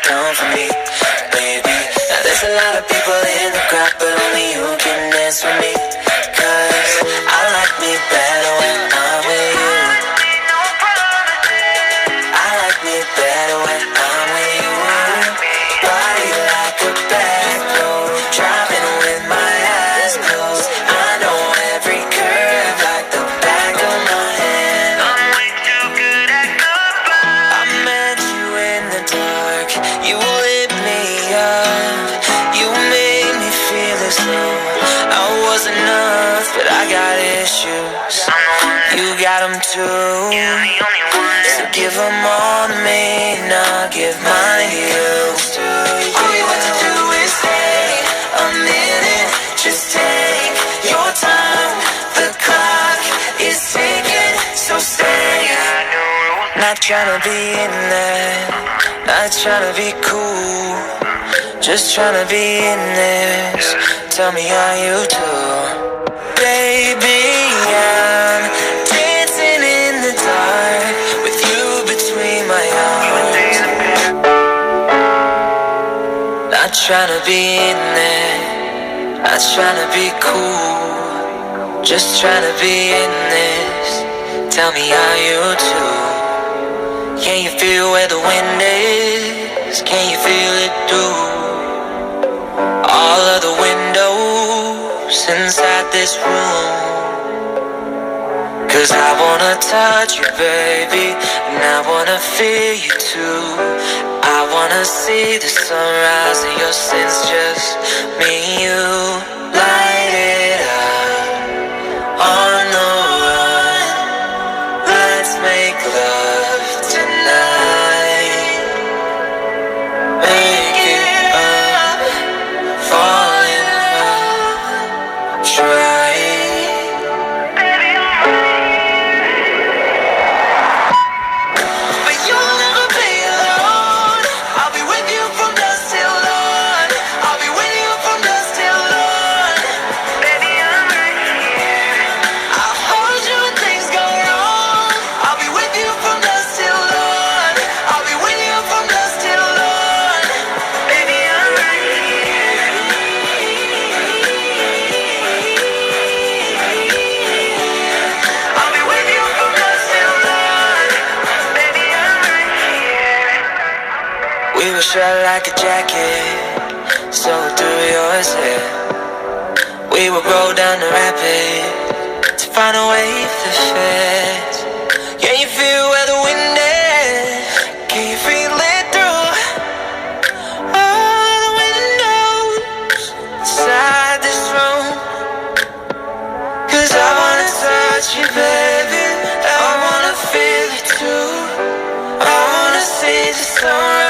come for me, baby. Now there's a lot of people in the crowd, but only you can dance with me. Cause I like me better when I'm with you. I like me better when I'm with you. Body like a back road, driving with my eyes closed. I know every curve like the back of my hand. I'm way too good at goodbye. I met you in the dark, you lit me up. You made me feel as though I was enough, but I got issues. You got them too. So give them all to me, and I'll give mine to you. All you have to do is stay a minute, just take your time. The clock is ticking, so stay. Not tryna be in there, not tryna be cool, just tryna be in this. Tell me how you do. Baby, I'm dancing in the dark with you between my arms. Not tryna be in there, not tryna be cool, just tryna be in this. Tell me how you do. Can you feel where the wind is? Can you feel it through all of the windows inside this room? Cause I wanna touch you, baby, and I wanna feel you too. I wanna see the sunrise of your sins, just me and you. Light it up on the run. Let's make love tonight. Make it up, fall in love, try it. But you'll never be alone. I'll be with you from dusk till dawn. I'll be with you from dusk till dawn. Baby, I'm right here. I'll hold you when things go wrong. I'll be with you from dusk till dawn. I'll be with you from dusk till dawn. Baby, I'm right here. I'll be with you from dusk till dawn. Baby, I'm right here. We were shut like a jacket, so do yours here. We would roll down the rapids to find a wave that fits. Can you feel where the wind is? Can you feel it through all the windows inside this room? Cause I wanna touch you, baby, I wanna feel it too. I wanna see the sunrise